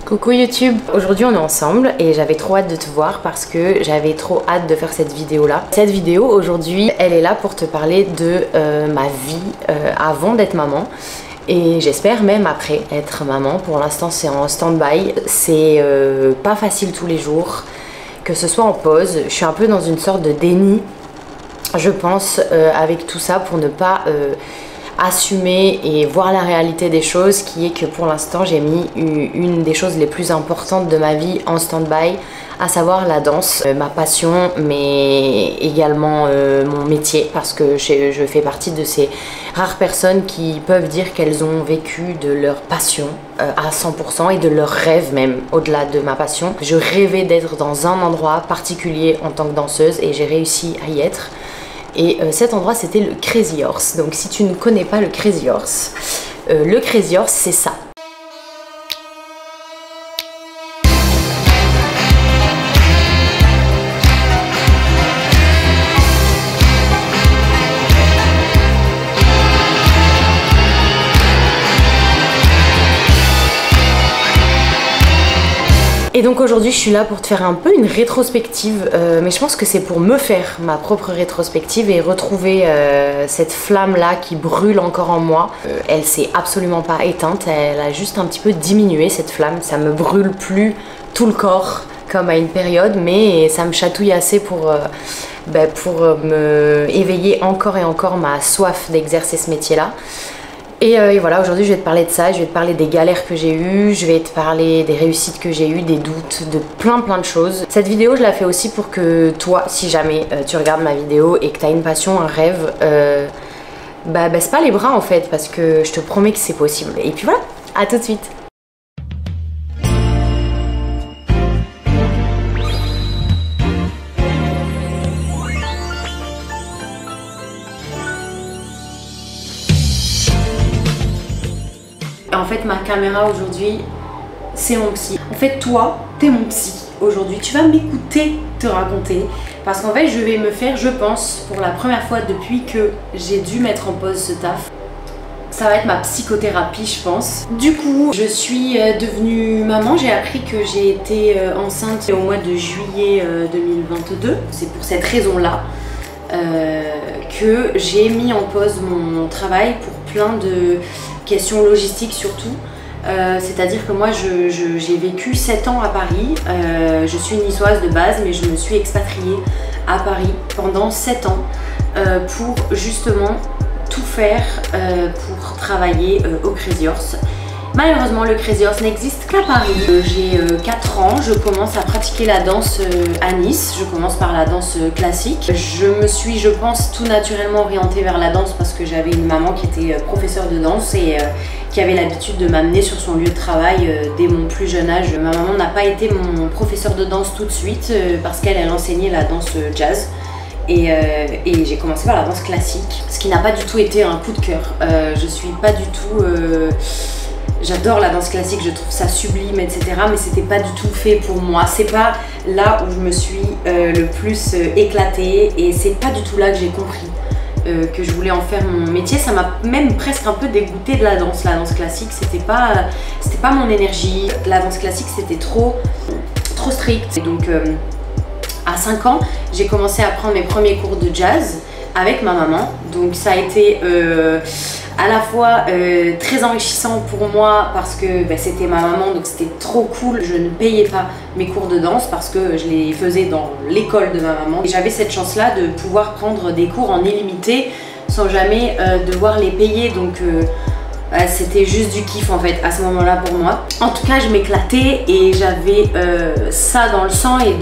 Coucou YouTube, aujourd'hui on est ensemble et j'avais trop hâte de te voir parce que j'avais trop hâte de faire cette vidéo là. Cette vidéo aujourd'hui elle est là pour te parler de ma vie avant d'être maman et j'espère même après être maman. Pour l'instant c'est en stand-by, c'est pas facile tous les jours, que ce soit en pause. Je suis un peu dans une sorte de déni je pense avec tout ça pour ne pas assumer et voir la réalité des choses, qui est que pour l'instant j'ai mis une des choses les plus importantes de ma vie en stand-by, à savoir la danse, ma passion mais également mon métier, parce que je fais partie de ces rares personnes qui peuvent dire qu'elles ont vécu de leur passion à 100% et de leur rêve même au-delà de ma passion. Je rêvais d'être dans un endroit particulier en tant que danseuse et j'ai réussi à y être. Et cet endroit c'était le Crazy Horse. Donc si tu ne connais pas le Crazy Horse c'est ça. Et donc aujourd'hui je suis là pour te faire un peu une rétrospective, mais je pense que c'est pour me faire ma propre rétrospective et retrouver cette flamme là qui brûle encore en moi. Elle s'est absolument pas éteinte, elle a juste un petit peu diminué cette flamme, ça me brûle plus tout le corps comme à une période, mais ça me chatouille assez pour me éveiller encore et encore ma soif d'exercer ce métier là. Et voilà, aujourd'hui je vais te parler de ça, je vais te parler des galères que j'ai eues, je vais te parler des réussites que j'ai eues, des doutes, de plein de choses. Cette vidéo je la fais aussi pour que toi, si jamais tu regardes ma vidéo et que tu as une passion, un rêve, baisse pas les bras en fait, parce que je te promets que c'est possible. Et puis voilà, à tout de suite. En fait ma caméra aujourd'hui c'est mon psy. En fait toi t'es mon psy aujourd'hui, tu vas m'écouter te raconter, parce qu'en fait je vais me faire, je pense pour la première fois depuis que j'ai dû mettre en pause ce taf, ça va être ma psychothérapie je pense. Du coup je suis devenue maman, j'ai appris que j'ai été enceinte au mois de juillet 2022. C'est pour cette raison là que j'ai mis en pause mon travail pour plein de questions logistiques surtout. C'est-à-dire que moi j'ai vécu 7 ans à Paris, je suis niçoise de base mais je me suis expatriée à Paris pendant 7 ans pour justement tout faire pour travailler au Crazy Horse. Malheureusement le Crazy Horse n'existe qu'à Paris. J'ai 4 ans, je commence à pratiquer la danse à Nice, je commence par la danse classique. Je me suis, je pense, tout naturellement orientée vers la danse parce que j'avais une maman qui était professeure de danse et qui avait l'habitude de m'amener sur son lieu de travail dès mon plus jeune âge. Ma maman n'a pas été mon professeur de danse tout de suite parce qu'elle enseignait la danse jazz. Et j'ai commencé par la danse classique, ce qui n'a pas du tout été un coup de cœur. Je suis pas du tout... J'adore la danse classique, je trouve ça sublime, etc. Mais c'était pas du tout fait pour moi. C'est pas là où je me suis le plus éclatée et c'est pas du tout là que j'ai compris que je voulais en faire mon métier. Ça m'a même presque un peu dégoûtée de la danse. La danse classique, c'était pas mon énergie. La danse classique, c'était trop strict. Et donc à 5 ans, j'ai commencé à prendre mes premiers cours de jazz avec ma maman. Donc ça a été à la fois très enrichissant pour moi parce que c'était ma maman, donc c'était trop cool. Je ne payais pas mes cours de danse parce que je les faisais dans l'école de ma maman. Et j'avais cette chance là de pouvoir prendre des cours en illimité sans jamais devoir les payer, donc c'était juste du kiff en fait à ce moment là pour moi. En tout cas je m'éclatais et j'avais ça dans le sang et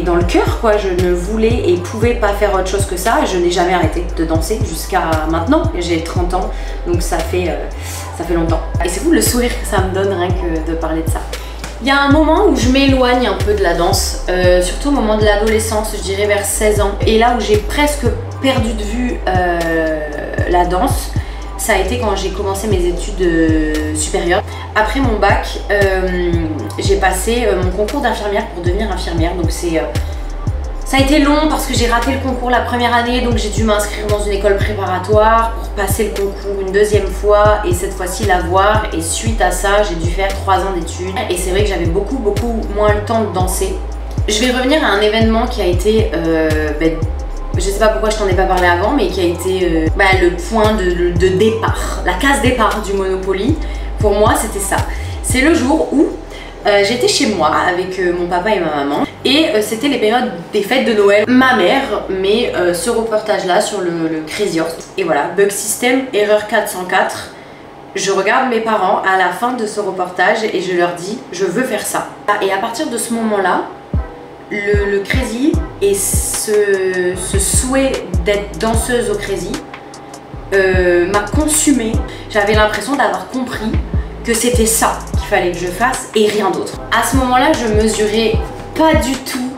dans le cœur quoi. Je ne voulais et pouvais pas faire autre chose que ça. Je n'ai jamais arrêté de danser jusqu'à maintenant. J'ai 30 ans donc ça fait longtemps. Et c'est fou le sourire que ça me donne rien que de parler de ça. Il y a un moment où je m'éloigne un peu de la danse, surtout au moment de l'adolescence, je dirais vers 16 ans. Et là où j'ai presque perdu de vue la danse, ça a été quand j'ai commencé mes études supérieures. Après mon bac, j'ai passé mon concours d'infirmière pour devenir infirmière. Donc Ça a été long parce que j'ai raté le concours la première année, donc j'ai dû m'inscrire dans une école préparatoire pour passer le concours une deuxième fois et cette fois-ci l'avoir. Et suite à ça, j'ai dû faire 3 ans d'études. Et c'est vrai que j'avais beaucoup moins le temps de danser. Je vais revenir à un événement qui a été, je sais pas pourquoi je t'en ai pas parlé avant, mais qui a été le point de départ, la case départ du Monopoly. Pour moi, c'était ça. C'est le jour où j'étais chez moi avec mon papa et ma maman et c'était les périodes des fêtes de Noël. Ma mère met ce reportage là sur le Crazy Horse et voilà, bug system, erreur 404. Je regarde mes parents à la fin de ce reportage et je leur dis je veux faire ça. Et à partir de ce moment là, le Crazy et ce souhait d'être danseuse au Crazy m'a consumée. J'avais l'impression d'avoir compris que c'était ça qu'il fallait que je fasse et rien d'autre. À ce moment-là, je mesurais pas du tout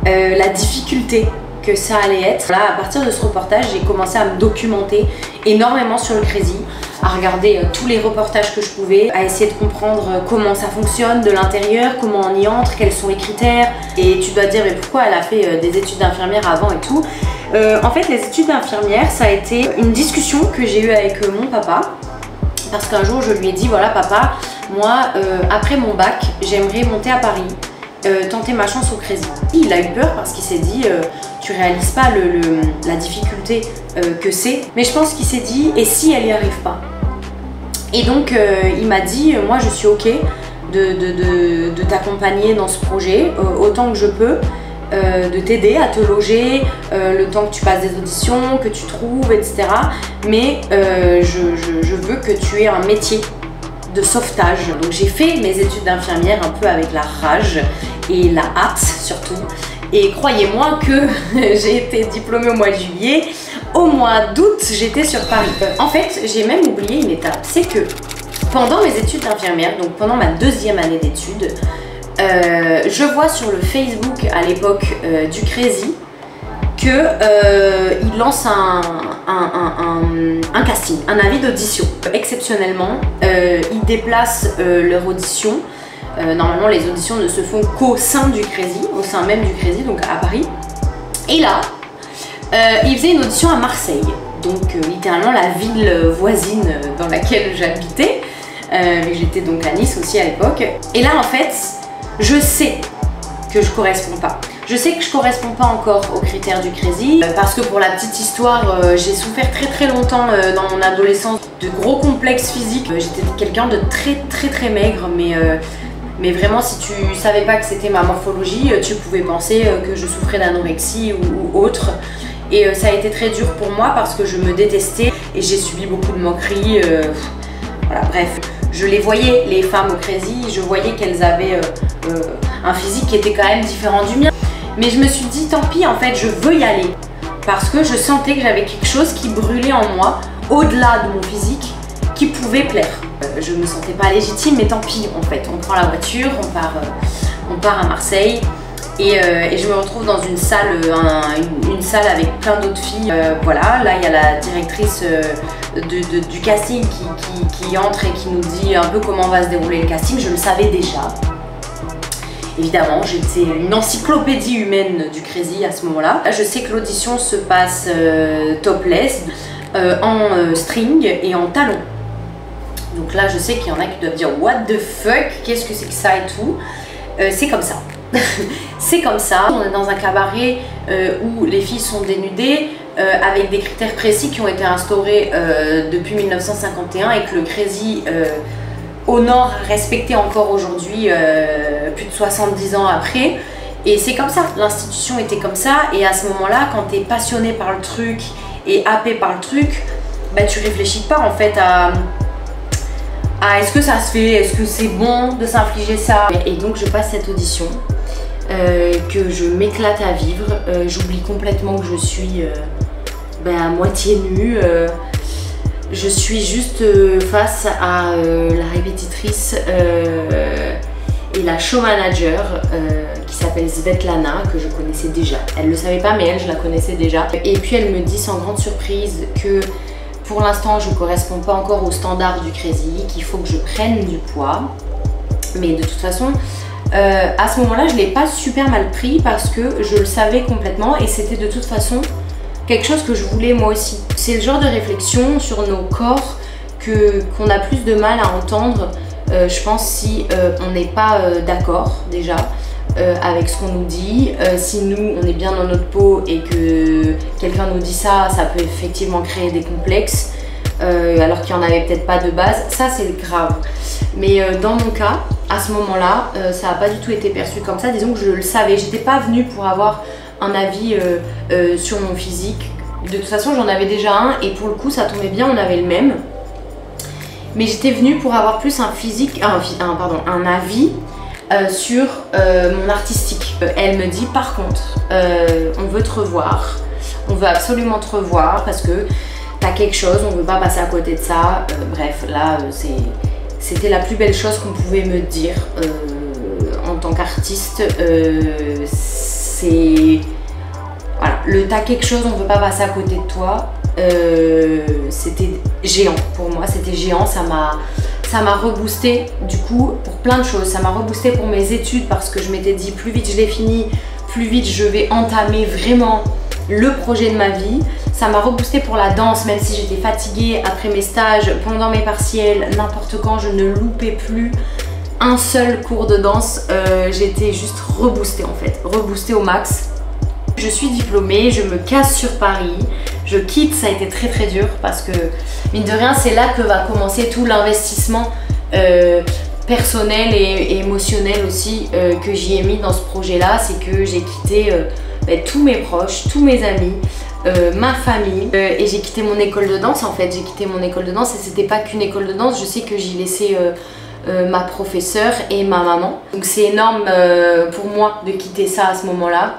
la difficulté que ça allait être. Là, à partir de ce reportage, j'ai commencé à me documenter énormément sur le Crazy, à regarder tous les reportages que je pouvais, à essayer de comprendre comment ça fonctionne de l'intérieur, comment on y entre, quels sont les critères. Et tu dois te dire, mais pourquoi elle a fait des études d'infirmière avant et tout. En fait, les études d'infirmière, ça a été une discussion que j'ai eue avec mon papa. Parce qu'un jour je lui ai dit voilà papa, moi après mon bac j'aimerais monter à Paris, tenter ma chance au Crazy. Il a eu peur parce qu'il s'est dit tu réalises pas la difficulté que c'est, mais je pense qu'il s'est dit et si elle y arrive pas. Et donc il m'a dit moi je suis ok de t'accompagner dans ce projet autant que je peux. De t'aider à te loger, le temps que tu passes des auditions, que tu trouves, etc. Mais je veux que tu aies un métier de sauvetage. Donc j'ai fait mes études d'infirmière un peu avec la rage et la hâte surtout. Et croyez-moi que j'ai été diplômée au mois de juillet. Au mois d'août, j'étais sur Paris. En fait, j'ai même oublié une étape. C'est que pendant mes études d'infirmière, donc pendant ma 2e année d'études, je vois sur le Facebook à l'époque du Crazy qu'il lance un casting, un avis d'audition. Exceptionnellement, ils déplacent leur audition. Normalement, les auditions ne se font qu'au sein du Crazy, au sein même du Crazy, donc à Paris. Et là, ils faisaient une audition à Marseille, donc littéralement la ville voisine dans laquelle j'habitais. Mais j'étais donc à Nice aussi à l'époque. Et là, en fait, je sais que je corresponds pas. Je sais que je corresponds pas encore aux critères du Crazy parce que pour la petite histoire, j'ai souffert très longtemps dans mon adolescence de gros complexes physiques. J'étais quelqu'un de très maigre, mais vraiment si tu savais pas que c'était ma morphologie, tu pouvais penser que je souffrais d'anorexie ou autre. Et ça a été très dur pour moi parce que je me détestais et j'ai subi beaucoup de moqueries. Voilà, bref. Je les voyais, les femmes au Crazy, je voyais qu'elles avaient un physique qui était quand même différent du mien. Mais je me suis dit, tant pis, en fait, je veux y aller. Parce que je sentais que j'avais quelque chose qui brûlait en moi, au-delà de mon physique, qui pouvait plaire. Je me sentais pas légitime, mais tant pis, en fait. On prend la voiture, on part à Marseille. Et je me retrouve dans une salle, une salle avec plein d'autres filles. Voilà, là il y a la directrice du casting qui entre et qui nous dit un peu comment va se dérouler le casting. Je le savais déjà. Évidemment, j'étais une encyclopédie humaine du Crazy à ce moment-là. Je sais que l'audition se passe topless, en string et en talons. Donc là, je sais qu'il y en a qui doivent dire what the fuck, qu'est-ce que c'est que ça et tout. C'est comme ça. C'est comme ça. On est dans un cabaret où les filles sont dénudées avec des critères précis qui ont été instaurés depuis 1951 et que le Crazy honore à respecter encore aujourd'hui, plus de 70 ans après. Et c'est comme ça, l'institution était comme ça. Et à ce moment-là, quand tu es passionné par le truc et happé par le truc, bah, tu réfléchis pas en fait à est-ce que ça se fait, est-ce que c'est bon de s'infliger ça. Et donc je passe cette audition, que je m'éclate à vivre, j'oublie complètement que je suis à moitié nue. Je suis juste face à la répétitrice et la show manager qui s'appelle Svetlana, que je connaissais déjà. Elle le savait pas, mais elle, je la connaissais déjà. Et puis elle me dit sans grande surprise que pour l'instant je ne corresponds pas encore aux standards du Crazy, qu'il faut que je prenne du poids. Mais de toute façon, à ce moment-là, je l'ai pas super mal pris parce que je le savais complètement et c'était de toute façon quelque chose que je voulais moi aussi. C'est le genre de réflexion sur nos corps qu'on a plus de mal à entendre, je pense, si on n'est pas d'accord déjà avec ce qu'on nous dit. Si nous, on est bien dans notre peau et que quelqu'un nous dit ça, ça peut effectivement créer des complexes. Alors qu'il n'y en avait peut-être pas de base, ça c'est grave. Mais dans mon cas, à ce moment-là, ça n'a pas du tout été perçu comme ça. Disons que je le savais, j'étais pas venue pour avoir un avis sur mon physique. De toute façon, j'en avais déjà un et pour le coup, ça tombait bien, on avait le même. Mais j'étais venue pour avoir plus un physique, un avis sur mon artistique. Elle me dit par contre, on veut te revoir, on veut absolument te revoir parce que t'as quelque chose, on veut pas passer à côté de ça. Bref, là, c'était la plus belle chose qu'on pouvait me dire en tant qu'artiste. C'est... Voilà, t'as quelque chose, on veut pas passer à côté de toi. C'était géant pour moi, c'était géant, ça m'a reboosté du coup pour plein de choses. Ça m'a reboosté pour mes études parce que je m'étais dit plus vite je l'ai fini, plus vite je vais entamer vraiment le projet de ma vie. Ça m'a reboosté pour la danse, même si j'étais fatiguée après mes stages, pendant mes partiels, n'importe quand, je ne loupais plus un seul cours de danse. J'étais juste reboostée en fait, reboostée au max. Je suis diplômée, je me casse sur Paris, je quitte, ça a été très très dur parce que mine de rien c'est là que va commencer tout l'investissement personnel et émotionnel aussi que j'y ai mis dans ce projet là. C'est que j'ai quitté tous mes proches, tous mes amis, ma famille et j'ai quitté mon école de danse en fait. J'ai quitté mon école de danse et c'était pas qu'une école de danse, je sais que j'y laissais ma professeure et ma maman. Donc c'est énorme pour moi de quitter ça à ce moment là.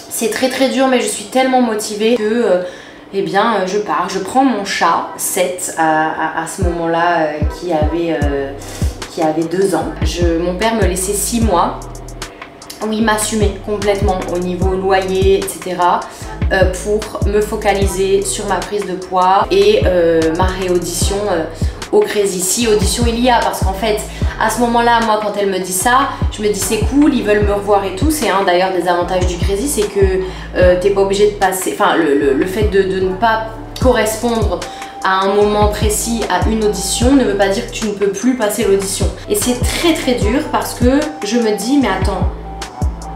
C'est très très dur mais je suis tellement motivée que eh bien je pars, je prends mon chat, Seth, à ce moment-là qui avait 2 ans. Mon père me laissait 6 mois où il m'assumait complètement au niveau loyer, etc. Pour me focaliser sur ma prise de poids et ma réaudition au Crazy. Si audition il y a, parce qu'en fait à ce moment là moi quand elle me dit ça, je me dis c'est cool, ils veulent me revoir et tout. C'est un d'ailleurs des avantages du Crazy, c'est que t'es pas obligé de passer, enfin le fait de ne pas correspondre à un moment précis à une audition ne veut pas dire que tu ne peux plus passer l'audition. Et c'est très très dur parce que je me dis mais attends,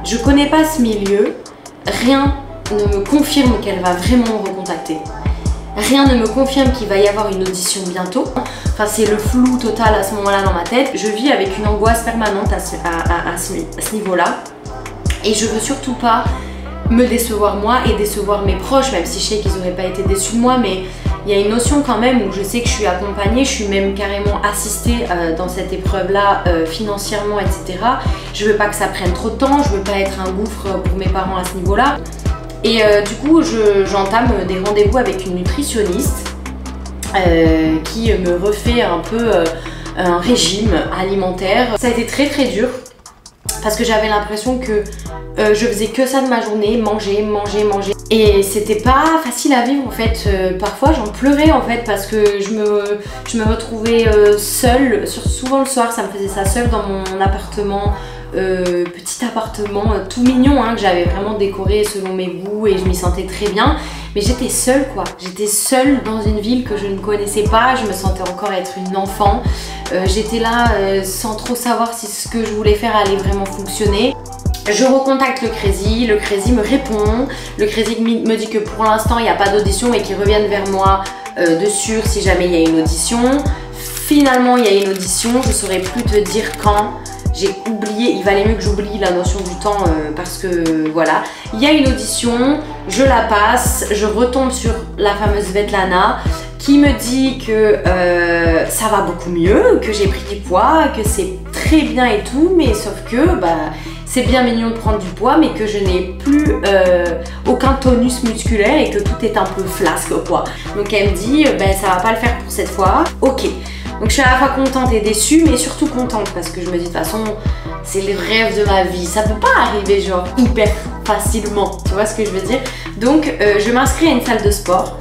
je connais pas ce milieu, rien ne me confirme qu'elle va vraiment me recontacter. Rien ne me confirme qu'il va y avoir une audition bientôt. Enfin, c'est le flou total à ce moment-là dans ma tête. Je vis avec une angoisse permanente à ce niveau-là. Et je veux surtout pas me décevoir moi et décevoir mes proches, même si je sais qu'ils n'auraient pas été déçus de moi. Mais il y a une notion quand même où je sais que je suis accompagnée, je suis même carrément assistée dans cette épreuve-là financièrement, etc. Je veux pas que ça prenne trop de temps, je veux pas être un gouffre pour mes parents à ce niveau-là. Et du coup, j'entame des rendez-vous avec une nutritionniste qui me refait un peu un régime alimentaire. Ça a été très très dur parce que j'avais l'impression que je faisais que ça de ma journée, manger, manger, manger. Et c'était pas facile à vivre en fait. Parfois j'en pleurais en fait parce que je me retrouvais seule, souvent le soir ça me faisait ça seule dans mon appartement. Petit appartement tout mignon hein, que j'avais vraiment décoré selon mes goûts et je m'y sentais très bien, mais j'étais seule quoi, j'étais seule dans une ville que je ne connaissais pas, je me sentais encore être une enfant, j'étais là sans trop savoir si ce que je voulais faire allait vraiment fonctionner. Je recontacte le Crazy me répond, le Crazy me dit que pour l'instant il n'y a pas d'audition et qu'ils reviennent vers moi de sûr si jamais il y a une audition. Finalement il y a une audition, je saurais plus te dire quand. J'ai oublié, il valait mieux que j'oublie la notion du temps parce que voilà. Il y a une audition, je la passe, je retombe sur la fameuse Svetlana qui me dit que ça va beaucoup mieux, que j'ai pris du poids, que c'est très bien et tout, mais sauf que c'est bien mignon de prendre du poids mais que je n'ai plus aucun tonus musculaire et que tout est un peu flasque quoi. Donc elle me dit ça va pas le faire pour cette fois, ok. Donc je suis à la fois contente et déçue, mais surtout contente parce que je me dis de toute façon c'est le rêve de ma vie, ça peut pas arriver genre hyper facilement, tu vois ce que je veux dire. Donc je m'inscris à une salle de sport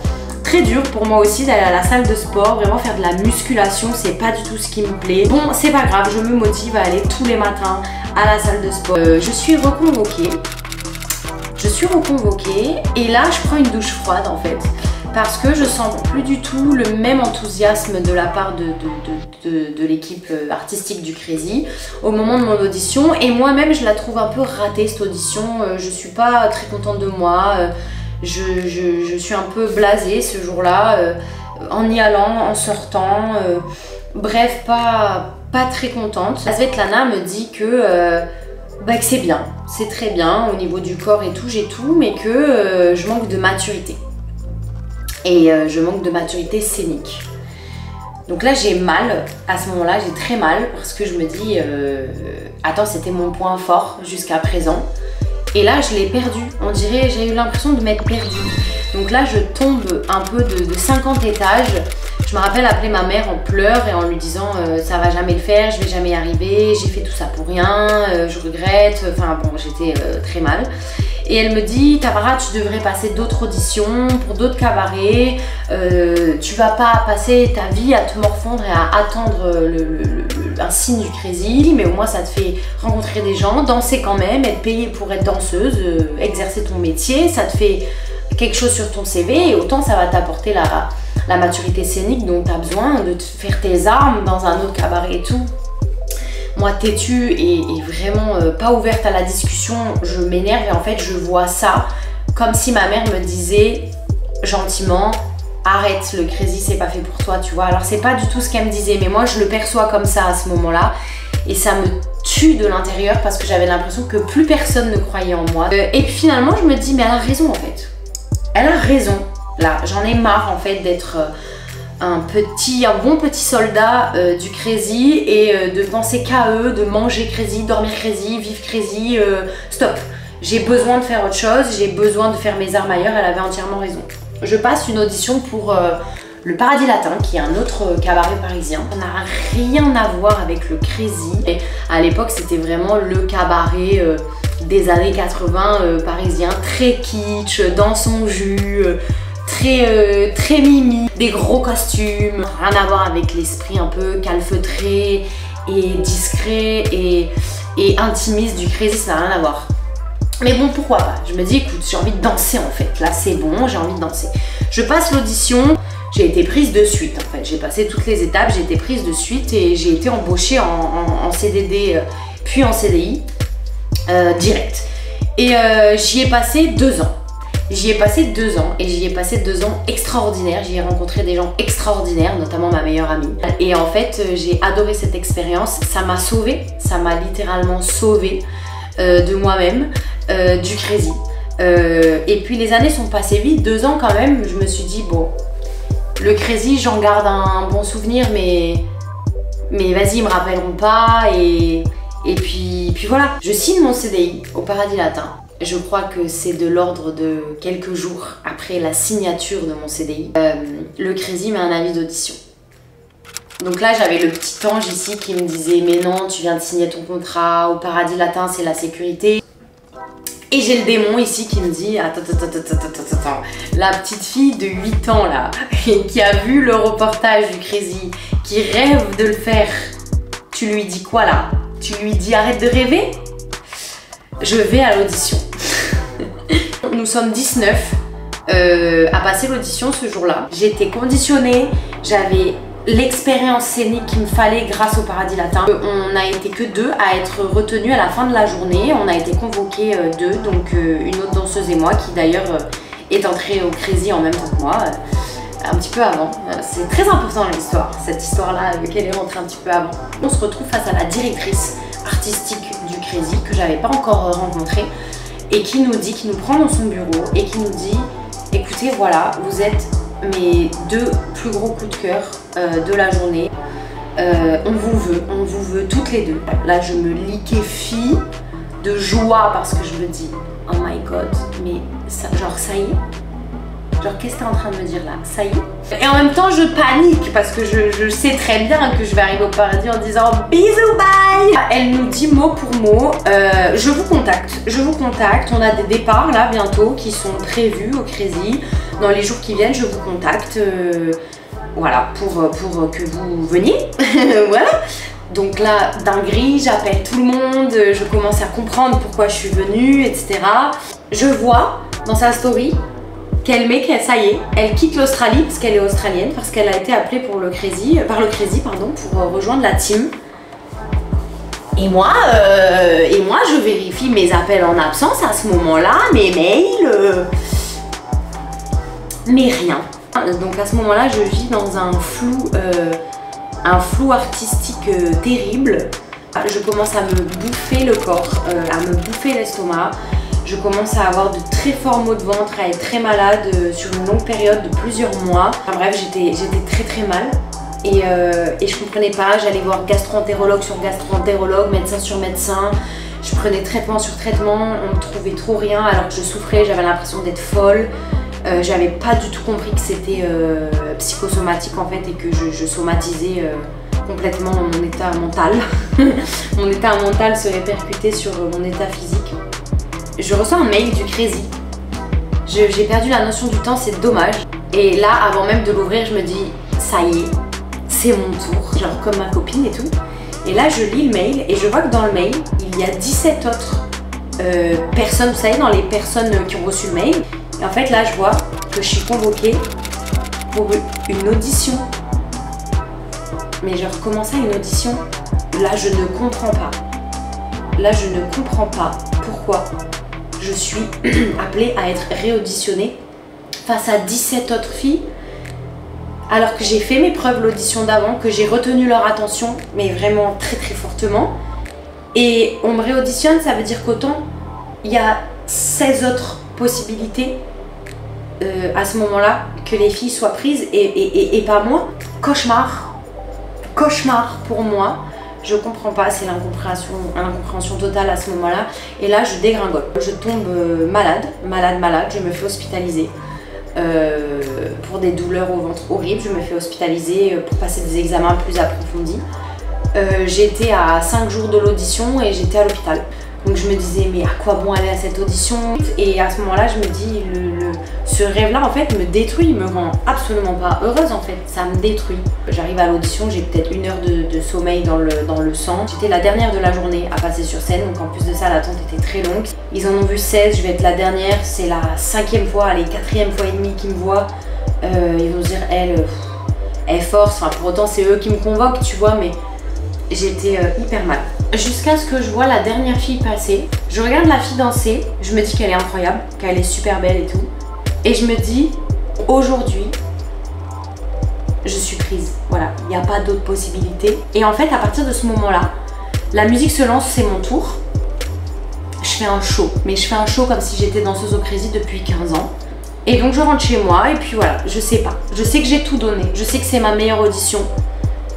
très dur pour moi aussi d'aller à la salle de sport, vraiment faire de la musculation, c'est pas du tout ce qui me plaît. Bon, c'est pas grave, je me motive à aller tous les matins à la salle de sport. Je suis reconvoquée. Et là je prends une douche froide en fait. Parce que je sens plus du tout le même enthousiasme de la part de l'équipe artistique du Crazy au moment de mon audition. Et moi-même, je la trouve un peu ratée cette audition. Je suis pas très contente de moi. Je suis un peu blasée ce jour-là, en y allant, en sortant. Bref, pas très contente. Svetlana me dit que c'est bien, c'est très bien au niveau du corps et tout, j'ai tout, mais que je manque de maturité. Et je manque de maturité scénique. Donc là j'ai mal, à ce moment-là j'ai très mal parce que je me dis attends, c'était mon point fort jusqu'à présent et là je l'ai perdu, on dirait, j'ai eu l'impression de m'être perdue. Donc là je tombe un peu de 50 étages. Je me rappelle appeler ma mère en pleurs et en lui disant ça va jamais le faire, je vais jamais y arriver, j'ai fait tout ça pour rien, je regrette, enfin bon, j'étais très mal. Et elle me dit, Tamara, tu devrais passer d'autres auditions pour d'autres cabarets, tu vas pas passer ta vie à te morfondre et à attendre un signe du Crazy, mais au moins ça te fait rencontrer des gens, danser quand même, être payée pour être danseuse, exercer ton métier, ça te fait quelque chose sur ton CV et autant ça va t'apporter la maturité scénique dont tu as besoin, de te faire tes armes dans un autre cabaret et tout. Moi têtue et vraiment pas ouverte à la discussion, je m'énerve et en fait je vois ça comme si ma mère me disait gentiment arrête, le Crazy c'est pas fait pour toi, tu vois. Alors c'est pas du tout ce qu'elle me disait, mais moi je le perçois comme ça à ce moment-là et ça me tue de l'intérieur parce que j'avais l'impression que plus personne ne croyait en moi. Et puis finalement je me dis mais elle a raison en fait. Elle a raison. Là j'en ai marre en fait d'être un bon petit soldat du Crazy et de penser qu'à eux, de manger Crazy, dormir Crazy, vivre Crazy, stop. J'ai besoin de faire autre chose, j'ai besoin de faire mes armes ailleurs, elle avait entièrement raison. Je passe une audition pour le Paradis Latin, qui est un autre cabaret parisien. Ça n'a rien à voir avec le Crazy. Et à l'époque, c'était vraiment le cabaret des années 80 parisien, très kitsch, dans son jus, très mimi, des gros costumes, rien à voir avec l'esprit un peu calfeutré et discret et intimiste du Crazy, ça n'a rien à voir. Mais bon, pourquoi pas? Je me dis, écoute, j'ai envie de danser en fait, là c'est bon, j'ai envie de danser. Je passe l'audition, j'ai été prise de suite en fait, j'ai passé toutes les étapes, j'ai été prise de suite et j'ai été embauchée en CDD puis en CDI direct. Et j'y ai passé 2 ans. J'y ai passé 2 ans et j'y ai passé 2 ans extraordinaires. J'y ai rencontré des gens extraordinaires, notamment ma meilleure amie. Et en fait, j'ai adoré cette expérience. Ça m'a sauvée, ça m'a littéralement sauvée de moi-même, du Crazy. Et puis les années sont passées vite, 2 ans quand même. Je me suis dit, bon, le Crazy, j'en garde un bon souvenir, mais vas-y, ils me rappelleront pas. Et puis voilà. Je signe mon CDI au Paradis Latin. Je crois que c'est de l'ordre de quelques jours après la signature de mon CDI. Le Crazy met un avis d'audition. Donc là, j'avais le petit ange ici qui me disait « Mais non, tu viens de signer ton contrat, au Paradis Latin, c'est la sécurité. » Et j'ai le démon ici qui me dit « Attends, la petite fille de 8 ans là, qui a vu le reportage du Crazy, qui rêve de le faire, tu lui dis quoi là? Tu lui dis arrête de rêver ?» Je vais à l'audition. Nous sommes 19 à passer l'audition ce jour-là. J'étais conditionnée, j'avais l'expérience scénique qu'il me fallait grâce au Paradis Latin. On n'a été que 2 à être retenus à la fin de la journée. On a été convoqués 2, donc une autre danseuse et moi qui d'ailleurs est entrée au Crazy en même temps que moi. Un petit peu avant. C'est très important l'histoire, cette histoire-là, qu'elle est rentrée un petit peu avant. On se retrouve face à la directrice artistique du Crazy que j'avais pas encore rencontrée et qui nous prend dans son bureau et qui nous dit écoutez, voilà, vous êtes mes 2 plus gros coups de cœur de la journée. On vous veut toutes les 2. Là, je me liquéfie de joie parce que je me dis oh my god, mais ça, genre ça y est. Genre, qu'est-ce que t'es en train de me dire là? Ça y est? Et en même temps, je panique parce que je sais très bien que je vais arriver au paradis en disant bisous, bye! Elle nous dit mot pour mot, je vous contacte, on a des départs là bientôt qui sont prévus au Crazy. Dans les jours qui viennent, je vous contacte, voilà, pour que vous veniez, voilà. Donc là, dinguerie, j'appelle tout le monde, je commence à comprendre pourquoi je suis venue, etc. Je vois dans sa story qu'elle met qu'elle, ça y est, elle quitte l'Australie parce qu'elle est australienne, parce qu'elle a été appelée par le Crazy, pour rejoindre la team. Et moi, je vérifie mes appels en absence à ce moment-là, mes mails, mais rien. Donc à ce moment-là, je vis dans un flou artistique terrible. Je commence à me bouffer le corps, à me bouffer l'estomac. Je commence à avoir de très forts maux de ventre, à être très malade sur une longue période de plusieurs mois. Enfin, bref, j'étais très mal et je comprenais pas. J'allais voir gastro-entérologue sur gastro-entérologue, médecin sur médecin. Je prenais traitement sur traitement, on me trouvait trop rien alors que je souffrais, j'avais l'impression d'être folle. J'avais pas du tout compris que c'était psychosomatique en fait et que je somatisais complètement mon état mental. Mon état mental se répercutait sur mon état physique. Je reçois un mail du Crazy. J'ai perdu la notion du temps, c'est dommage. Et là, avant même de l'ouvrir, je me dis, ça y est, c'est mon tour. Genre comme ma copine et tout. Et là, je lis le mail et je vois que dans le mail, il y a 17 autres personnes, vous savez, dans les personnes qui ont reçu le mail. Et en fait, là, je vois que je suis convoquée pour une audition. Mais genre, comment ça, une audition? Là, je ne comprends pas. Là, je ne comprends pas pourquoi je suis appelée à être réauditionnée face à 17 autres filles alors que j'ai fait mes preuves l'audition d'avant, que j'ai retenu leur attention, mais vraiment très fortement. Et on me réauditionne, ça veut dire qu'autant il y a 16 autres possibilités à ce moment-là que les filles soient prises et pas moi. Cauchemar pour moi. Je comprends pas, c'est l'incompréhension totale à ce moment-là. Et là, je dégringole. Je tombe malade, je me fais hospitaliser pour des douleurs au ventre horribles. Je me fais hospitaliser pour passer des examens plus approfondis. J'étais à 5 jours de l'audition et j'étais à l'hôpital. Donc je me disais, mais à quoi bon aller à cette audition? Et à ce moment-là, je me dis, ce rêve-là, en fait, me détruit, me rend absolument pas heureuse, en fait. Ça me détruit. J'arrive à l'audition, j'ai peut-être 1 heure de sommeil dans le sang. J'étais la dernière de la journée à passer sur scène, donc en plus de ça, l'attente était très longue. Ils en ont vu 16, je vais être la dernière. C'est la 5e fois, allez, 4e fois et demie qu'ils me voient. Ils vont se dire, elle force. Enfin, pour autant, c'est eux qui me convoquent, tu vois, mais j'étais hyper mal. Jusqu'à ce que je vois la dernière fille passer. Je regarde la fille danser, je me dis qu'elle est incroyable, qu'elle est super belle et tout. Et je me dis, aujourd'hui, je suis prise. Voilà, il n'y a pas d'autre possibilité. Et en fait, à partir de ce moment-là, la musique se lance, c'est mon tour. Je fais un show, mais je fais un show comme si j'étais danseuse au Crazy depuis 15 ans. Et donc je rentre chez moi et puis voilà, je sais pas. Je sais que j'ai tout donné, je sais que c'est ma meilleure audition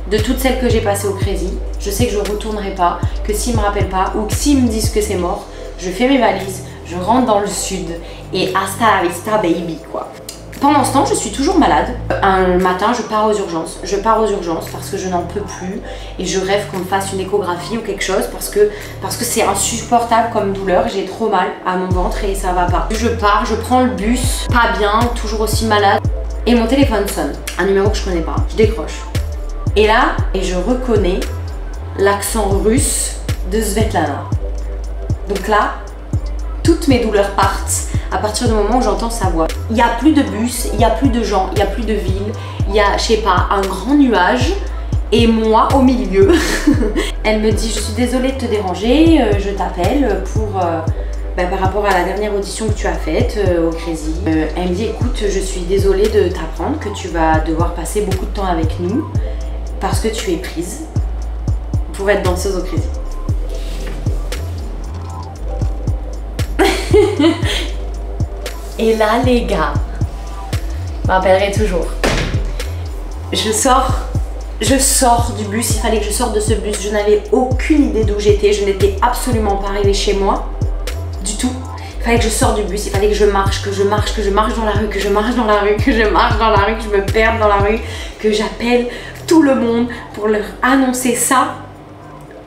de toutes celles que j'ai passées au Crazy. Je sais que je retournerai pas, que s'ils me rappellent pas ou que s'ils me disent que c'est mort, je fais mes valises, je rentre dans le sud et hasta la vista baby quoi. Pendant ce temps, je suis toujours malade. Un matin, je pars aux urgences. Je pars aux urgences parce que je n'en peux plus et je rêve qu'on me fasse une échographie ou quelque chose parce que c'est insupportable comme douleur. J'ai trop mal à mon ventre et ça va pas. Je pars, je prends le bus, pas bien, toujours aussi malade. Et mon téléphone sonne. Un numéro que je connais pas. Je décroche. Et là, je reconnais l'accent russe de Svetlana. Donc là, toutes mes douleurs partent à partir du moment où j'entends sa voix. Il n'y a plus de bus, il n'y a plus de gens, il n'y a plus de ville, il y a, je sais pas, un grand nuage et moi au milieu. Elle me dit, je suis désolée de te déranger, je t'appelle pour par rapport à la dernière audition que tu as faite au Crazy. Elle me dit, écoute, je suis désolée de t'apprendre que tu vas devoir passer beaucoup de temps avec nous parce que tu es prise pour être danseuse au Crazy. Et là les gars, je me rappellerai toujours. Je sors du bus, il fallait que je sorte de ce bus. Je n'avais aucune idée d'où j'étais, je n'étais absolument pas arrivée chez moi, du tout. Il fallait que je sorte du bus, il fallait que je marche dans la rue, que je marche dans la rue, que je marche dans la rue, que je me perde dans la rue, que j'appelle tout le monde pour leur annoncer ça.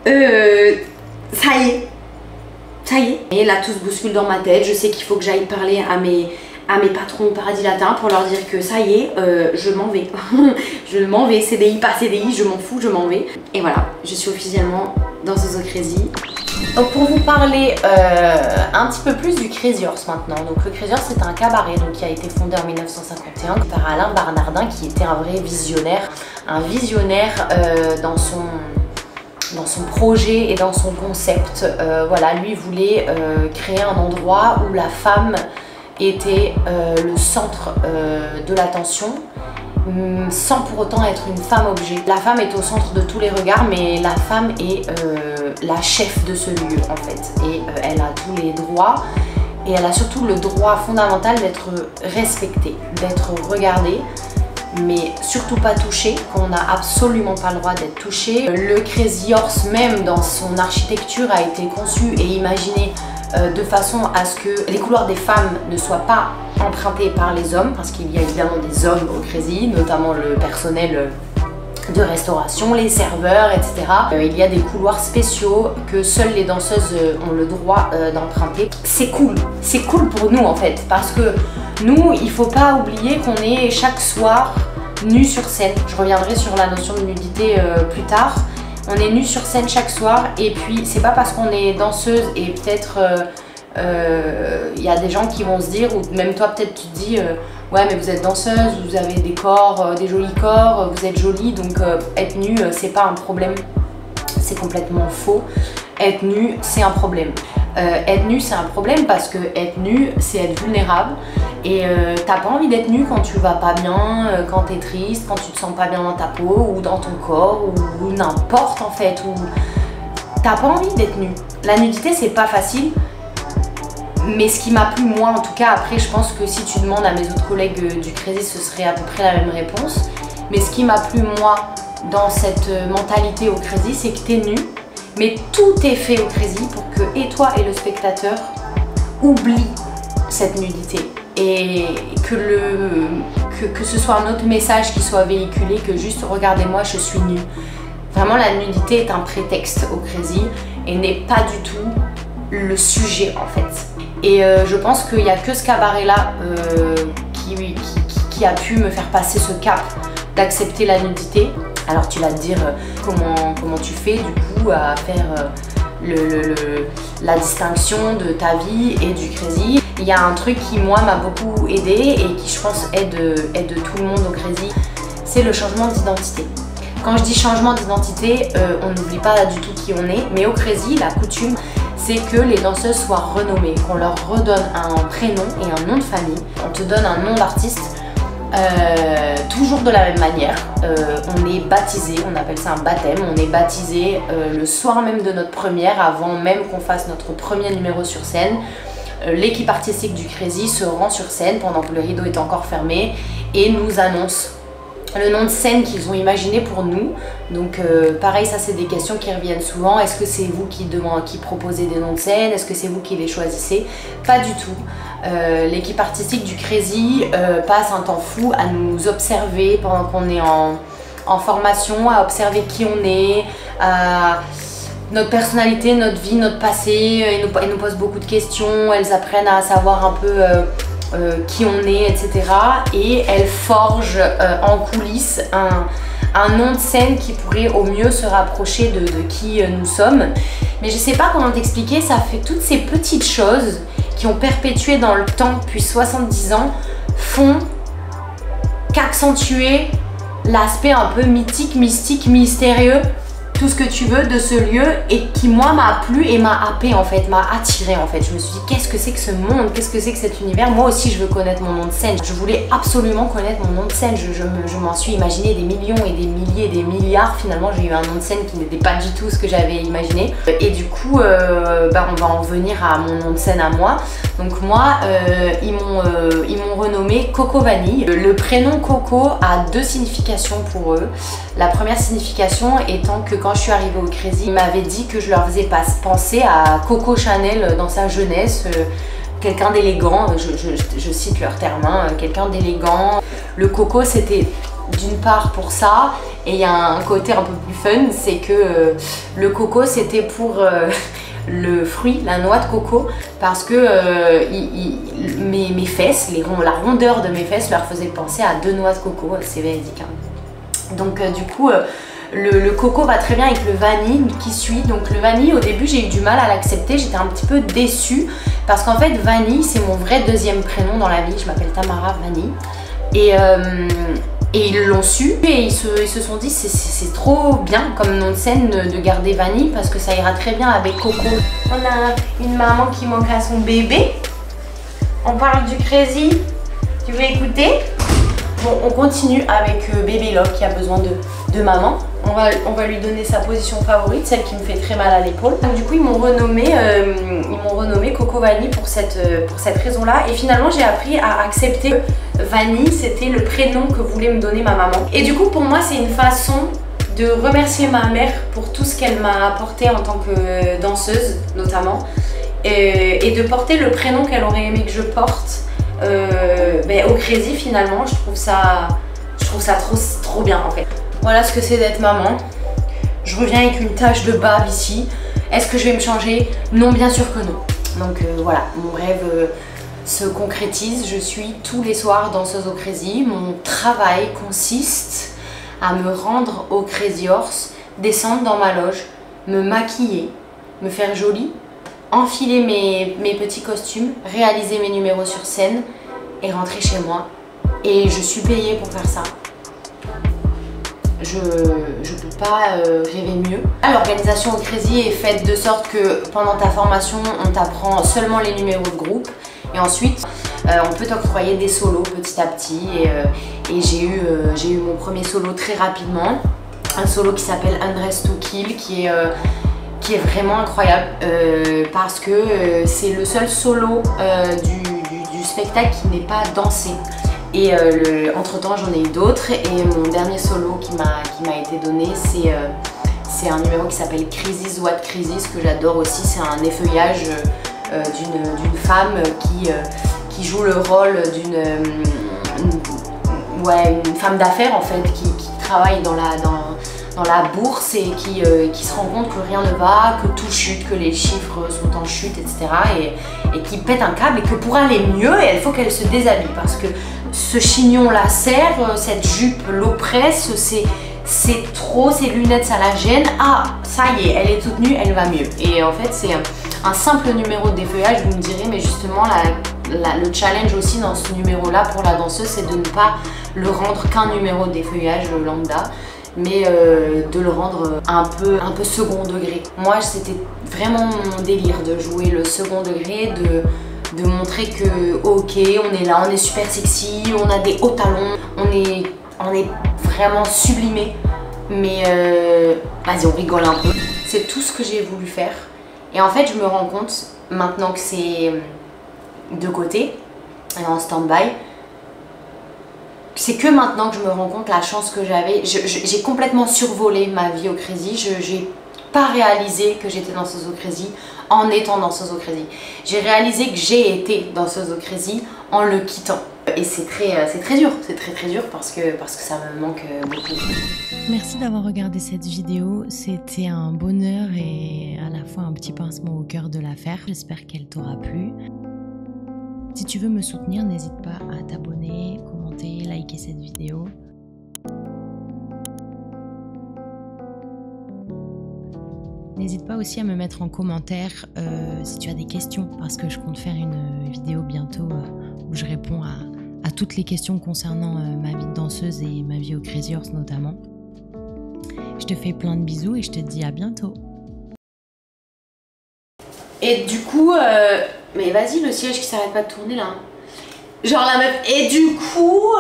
Ça y est. Ça y est. Et là tout se bouscule dans ma tête, je sais qu'il faut que j'aille parler à mes patrons au Paradis Latin pour leur dire que ça y est, je m'en vais. Je m'en vais, CDI, pas CDI, je m'en fous, je m'en vais. Et voilà, je suis officiellement danseuse au Crazy. Donc pour vous parler un petit peu plus du Crazy Horse maintenant. Donc le Crazy Horse c'est un cabaret donc, qui a été fondé en 1951 par Alain Barnardin qui était un vrai visionnaire. Un visionnaire dans son projet et dans son concept. Voilà, lui voulait créer un endroit où la femme était le centre de l'attention sans pour autant être une femme objet. La femme est au centre de tous les regards mais la femme est la chef de ce lieu en fait et elle a tous les droits et elle a surtout le droit fondamental d'être respectée, d'être regardée mais surtout pas touchée, qu'on n'a absolument pas le droit d'être touché. Le Crazy Horse même dans son architecture a été conçu et imaginé de façon à ce que les couloirs des femmes ne soient pas empruntés par les hommes parce qu'il y a évidemment des hommes au Crazy, notamment le personnel de restauration, les serveurs, etc. Il y a des couloirs spéciaux que seules les danseuses ont le droit d'emprunter. C'est cool pour nous en fait parce que nous, il faut pas oublier qu'on est chaque soir nu sur scène. Je reviendrai sur la notion de nudité plus tard. On est nu sur scène chaque soir et puis c'est pas parce qu'on est danseuse et peut-être y a des gens qui vont se dire, ou même toi peut-être tu te dis ouais mais vous êtes danseuse, vous avez des corps, des jolis corps, vous êtes jolie donc être nue c'est pas un problème. C'est complètement faux. Être nu c'est un problème. Être nu c'est un problème parce que être nu c'est être vulnérable et t'as pas envie d'être nu quand tu vas pas bien, quand t'es triste, quand tu te sens pas bien dans ta peau ou dans ton corps ou n'importe en fait, ou t'as pas envie d'être nu. La nudité c'est pas facile mais ce qui m'a plu moi en tout cas, après je pense que si tu demandes à mes autres collègues du Crazy ce serait à peu près la même réponse, mais ce qui m'a plu moi dans cette mentalité au Crazy c'est que t'es nu. Mais tout est fait au Crazy pour que et toi et le spectateur oublient cette nudité et que ce soit un autre message qui soit véhiculé que juste regardez-moi je suis nue. Vraiment la nudité est un prétexte au Crazy et n'est pas du tout le sujet en fait. Et je pense qu'il n'y a que ce cabaret là qui a pu me faire passer ce cap d'accepter la nudité. Alors tu vas te dire comment tu fais du coup à faire la distinction de ta vie et du Crazy. Il y a un truc qui moi m'a beaucoup aidé et qui je pense aide tout le monde au Crazy, c'est le changement d'identité. Quand je dis changement d'identité, on n'oublie pas du tout qui on est, mais au Crazy, la coutume c'est que les danseuses soient renommées, qu'on leur redonne un prénom et un nom de famille. On te donne un nom d'artiste. Toujours de la même manière, on est baptisé, on appelle ça un baptême, on est baptisé le soir même de notre première, avant même qu'on fasse notre premier numéro sur scène. L'équipe artistique du Crazy se rend sur scène pendant que le rideau est encore fermé et nous annonce le nom de scène qu'ils ont imaginé pour nous. Donc pareil, ça c'est des questions qui reviennent souvent. Est-ce que c'est vous qui proposez des noms de scène? Est-ce que c'est vous qui les choisissez? Pas du tout. L'équipe artistique du Crazy passe un temps fou à nous observer pendant qu'on est en formation, à observer qui on est, à notre personnalité, notre vie, notre passé. Elles nous posent beaucoup de questions, elles apprennent à savoir un peu qui on est, etc. Et elles forgent en coulisses un nom de scène qui pourrait au mieux se rapprocher de qui nous sommes. Mais je sais pas comment t'expliquer, ça fait toutes ces petites choses qui ont perpétué dans le temps depuis 70 ans, font qu'accentuer l'aspect un peu mythique, mystique, mystérieux, tout ce que tu veux de ce lieu et qui moi m'a plu et m'a happé en fait, m'a attiré en fait. Je me suis dit qu'est-ce que c'est que ce monde, qu'est-ce que c'est que cet univers. Moi aussi je veux connaître mon nom de scène, je voulais absolument connaître mon nom de scène, je m'en suis imaginé des millions et des milliers et des milliards. Finalement j'ai eu un nom de scène qui n'était pas du tout ce que j'avais imaginé et du coup on va en venir à mon nom de scène à moi. Donc moi ils m'ont renommé Coco Vanille. Le prénom Coco a deux significations pour eux. La première signification étant que quand je suis arrivée au Crazy, ils m'avaient dit que je leur faisais penser à Coco Chanel dans sa jeunesse, quelqu'un d'élégant, je cite leur terme, hein, quelqu'un d'élégant. Le coco c'était d'une part pour ça, et il y a un côté un peu plus fun, c'est que le coco c'était pour le fruit, la noix de coco, parce que mes fesses, la rondeur de mes fesses leur faisait penser à 2 noix de coco, c'est véridique. Hein. Donc du coup, le coco va très bien avec le vanille qui suit. Donc le vanille, au début j'ai eu du mal à l'accepter, j'étais un petit peu déçue, parce qu'en fait vanille c'est mon vrai deuxième prénom dans la vie, je m'appelle Tamara Vanille. Et ils l'ont su et ils se sont dit c'est trop bien comme nom de scène de garder Vanille parce que ça ira très bien avec Coco. On a une maman qui manque à son bébé. On parle du crazy. Tu veux écouter? Bon, on continue avec bébé Love qui a besoin de maman. On va lui donner sa position favorite, celle qui me fait très mal à l'épaule. Donc du coup ils m'ont renommé Coco Vanille pour cette raison-là. Et finalement j'ai appris à accepter que Vanille c'était le prénom que voulait me donner ma maman. Et du coup pour moi c'est une façon de remercier ma mère pour tout ce qu'elle m'a apporté en tant que danseuse notamment. Et de porter le prénom qu'elle aurait aimé que je porte au Crazy finalement. Je trouve ça trop bien en fait. Voilà ce que c'est d'être maman. Je reviens avec une tache de bave ici. Est-ce que je vais me changer? Non, bien sûr que non. Donc voilà, mon rêve se concrétise. Je suis tous les soirs danseuse au Crazy. Mon travail consiste à me rendre au Crazy Horse, descendre dans ma loge, me maquiller, me faire jolie, enfiler mes petits costumes, réaliser mes numéros sur scène et rentrer chez moi. Et je suis payée pour faire ça. Je peux pas rêver mieux. L'organisation au Crazy est faite de sorte que pendant ta formation, on t'apprend seulement les numéros de groupe et ensuite on peut t'octroyer des solos petit à petit et j'ai eu mon premier solo très rapidement. Un solo qui s'appelle Undress to Kill qui est vraiment incroyable parce que c'est le seul solo du spectacle qui n'est pas dansé. Et entre temps j'en ai eu d'autres et mon dernier solo qui m'a été donné c'est un numéro qui s'appelle Crisis What Crisis que j'adore aussi. C'est un effeuillage d'une femme qui joue le rôle une femme d'affaires en fait qui travaille dans la bourse et qui se rend compte que rien ne va, que tout chute, que les chiffres sont en chute, etc. Et qui pète un câble et que pour aller mieux, il faut qu'elle se déshabille parce que ce chignon la serre, cette jupe l'oppresse, c'est trop, ces lunettes ça la gêne. Ah, ça y est, elle est toute nue, elle va mieux. Et en fait c'est un simple numéro de défeuillage, vous me direz, mais justement le challenge aussi dans ce numéro là pour la danseuse c'est de ne pas le rendre qu'un numéro de défeuillage lambda, mais de le rendre un peu second degré. Moi c'était vraiment mon délire de jouer le second degré, de montrer que ok, on est là, on est super sexy, on a des hauts talons, on est vraiment sublimé, mais vas-y on rigole un peu. C'est tout ce que j'ai voulu faire et en fait je me rends compte maintenant que c'est de côté et en stand-by, c'est que maintenant que je me rends compte la chance que j'avais. J'ai complètement survolé ma vie au Crazy, j'ai pas réalisé que j'étais danseuse au Crazy en étant danseuse au Crazy. J'ai réalisé que j'ai été danseuse au Crazy en le quittant. Et c'est très dur, c'est très dur parce que ça me manque beaucoup. Merci d'avoir regardé cette vidéo, c'était un bonheur et à la fois un petit pincement au cœur de la faire. J'espère qu'elle t'aura plu. Si tu veux me soutenir, n'hésite pas à t'abonner, commenter, liker cette vidéo. N'hésite pas aussi à me mettre en commentaire si tu as des questions, parce que je compte faire une vidéo bientôt où je réponds à toutes les questions concernant ma vie de danseuse et ma vie au Crazy Horse notamment. Je te fais plein de bisous et je te dis à bientôt. Et du coup, mais vas-y le siège qui s'arrête pas de tourner là. Genre la meuf, et du coup,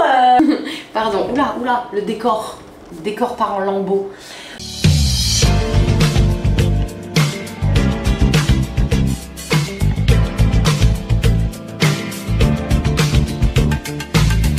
pardon, oula, le décor part en lambeaux.